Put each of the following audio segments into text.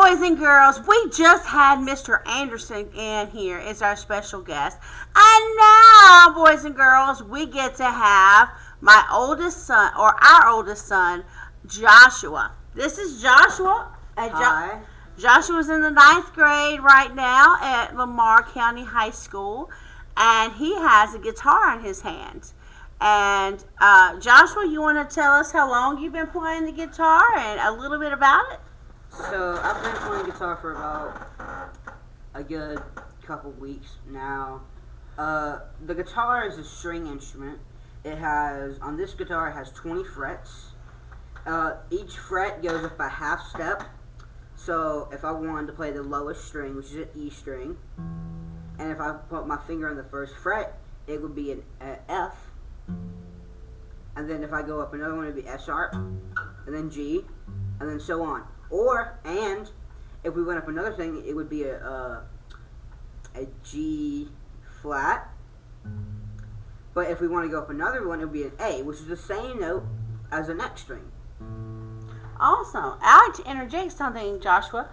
boys and girls, we just had Mr. Anderson in here as our special guest. And now, boys and girls, we get to have my oldest son, or our oldest son, Joshua. This is Joshua. Hi. Joshua's in the 9th grade right now at Lamar County High School, and he has a guitar in his hand. And Joshua, you want to tell us how long you've been playing the guitar and a little bit about it? So I've been playing guitar for about a good couple weeks now. The guitar is a string instrument. On this guitar it has 20 frets. Each fret goes up a half step. So if I wanted to play the lowest string, which is an E string, and if I put my finger on the first fret, it would be an F. And then if I go up another one, it would be F sharp, and then G, and then so on. And if we went up another thing, it would be a G flat. But if we want to go up another one, it would be an A, which is the same note as the next string. Awesome. I'd like to interject something, Joshua.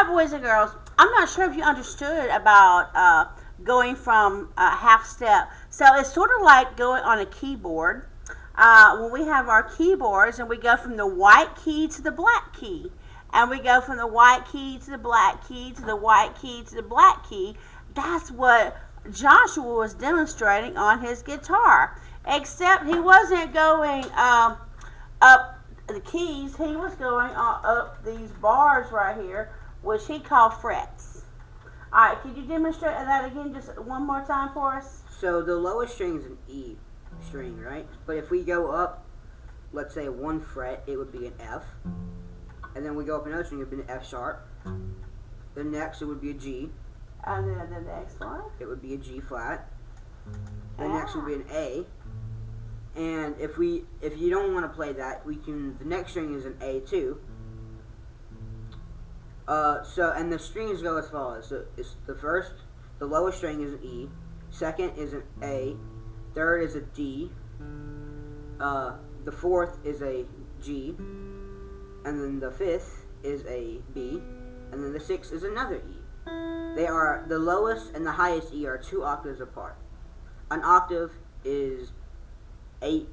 Boys and girls, I'm not sure if you understood about going from a half step. So it's sort of like going on a keyboard. When we have our keyboards and we go from the white key to the black key, and we go from the white key to the black key to the white key to the black key, that's what Joshua was demonstrating on his guitar. Except he wasn't going up the keys, he was going up these bars right here, which he called frets. Alright, could you demonstrate that again just one more time for us? So the lowest string is an E string, right? But if we go up, let's say one fret, it would be an F. And then we go up another string, it would be an F sharp. The next, it would be a G. And then the next one? It would be a G flat. The next would be an A. And if you don't want to play that, the next string is an A too. And the strings go as follows. So it's the lowest string is an E. Second is an A. Third is a D. The fourth is a G. And then the fifth is a B. And then the sixth is another E. The lowest and the highest E are 2 octaves apart. An octave is 8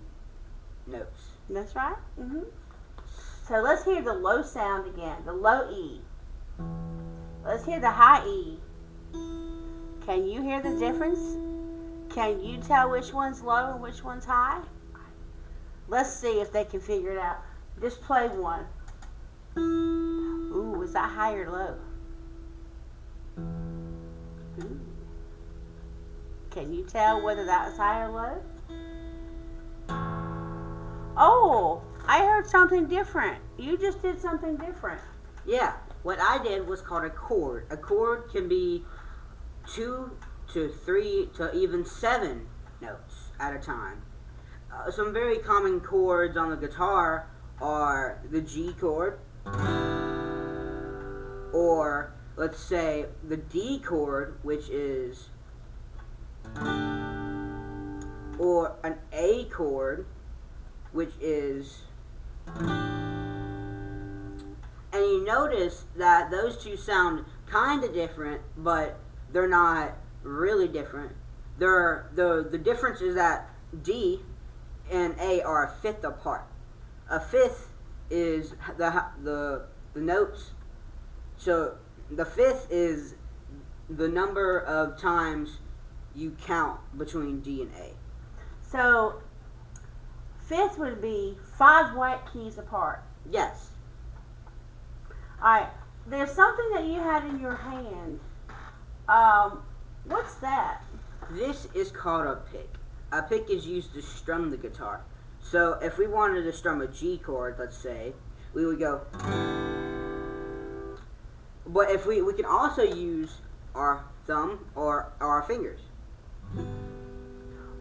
notes. That's right. So let's hear the low sound again, the low E. Let's hear the high E. Can you hear the difference? Can you tell which one's low and which one's high? Let's see if they can figure it out. Just play one. Ooh, is that high or low? Ooh. Can you tell whether that was high or low? Oh, I heard something different. You just did something different. Yeah, what I did was called a chord. A chord can be 2 to 3 to even 7 notes at a time. Some very common chords on the guitar are the G chord, or let's say the D chord, which is, or an A chord, which is, and you notice that those two sound kind of different, but they're not really different. The difference is that D and A are a fifth apart. A fifth is the notes. So the fifth is the number of times you count between D and A. So fifth would be 5 white keys apart. Yes. Alright, there's something that you had in your hand. What's that? This is called a pick. A pick is used to strum the guitar. So if we wanted to strum a G chord, let's say, we would go. But if we can also use our thumb or our fingers.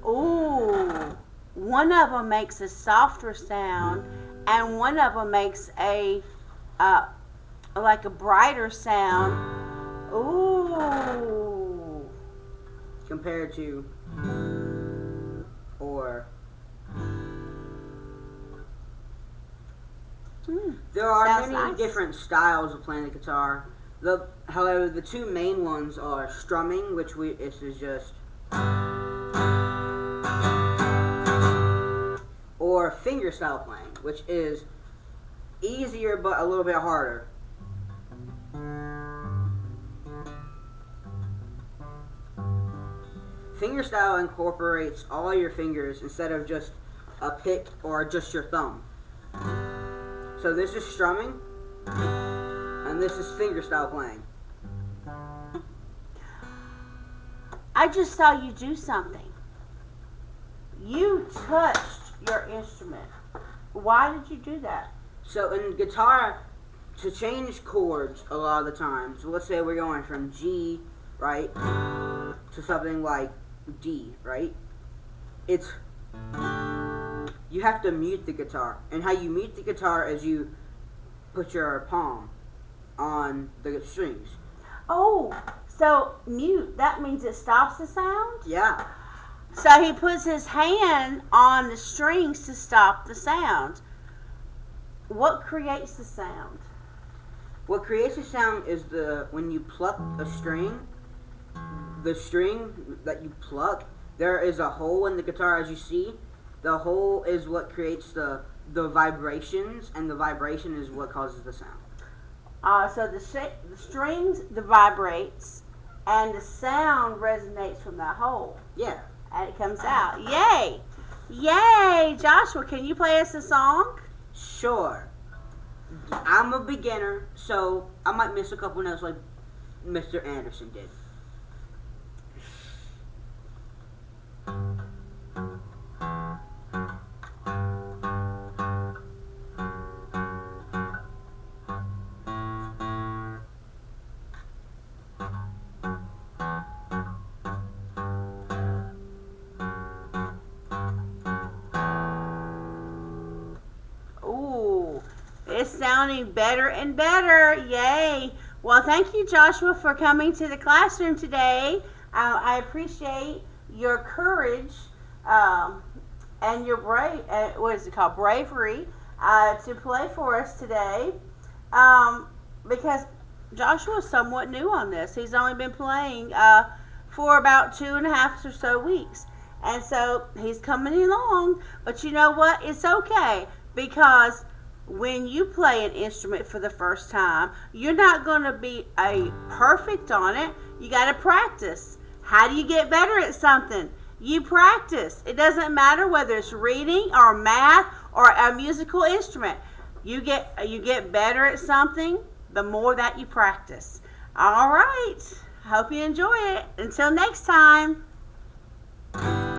Ooh, one of them makes a softer sound, and one of them makes a like a brighter sound. Ooh. Compared to or There are Sounds many nice. different styles of playing the guitar. However, the two main ones are strumming, which this is just, or fingerstyle playing, which is easier but a little bit harder. Fingerstyle incorporates all your fingers instead of just a pick or just your thumb. So this is strumming, and this is fingerstyle playing. I just saw you do something. You touched your instrument. Why did you do that? So in guitar, to change chords a lot of the time, so let's say we're going from G, right, to something like D, right? You have to mute the guitar. And how you mute the guitar is you put your palm on the strings. Oh, so mute, that means it stops the sound? Yeah. So he puts his hand on the strings to stop the sound. What creates the sound? What creates the sound is when you pluck a string, the string that you pluck, there is a hole in the guitar, as you see. The hole is what creates the vibrations, and the vibration is what causes the sound. So the strings vibrates, and the sound resonates from that hole. Yeah. And it comes out. Yay! Yay! Joshua, can you play us a song? Sure. I'm a beginner, so I might miss a couple notes like Mr. Anderson did. Ooh, it's sounding better and better. Yay! Well, thank you, Joshua, for coming to the classroom today. I appreciate your courage and your bravery to play for us today. Because Joshua is somewhat new on this. He's only been playing for about 2.5 or so weeks. And so he's coming along. But you know what? It's okay. Because when you play an instrument for the first time, you're not going to be perfect on it. You got to practice. How do you get better at something? You practice. It doesn't matter whether it's reading or math or a musical instrument. You get better at something the more that you practice. All right. Hope you enjoy it. Until next time.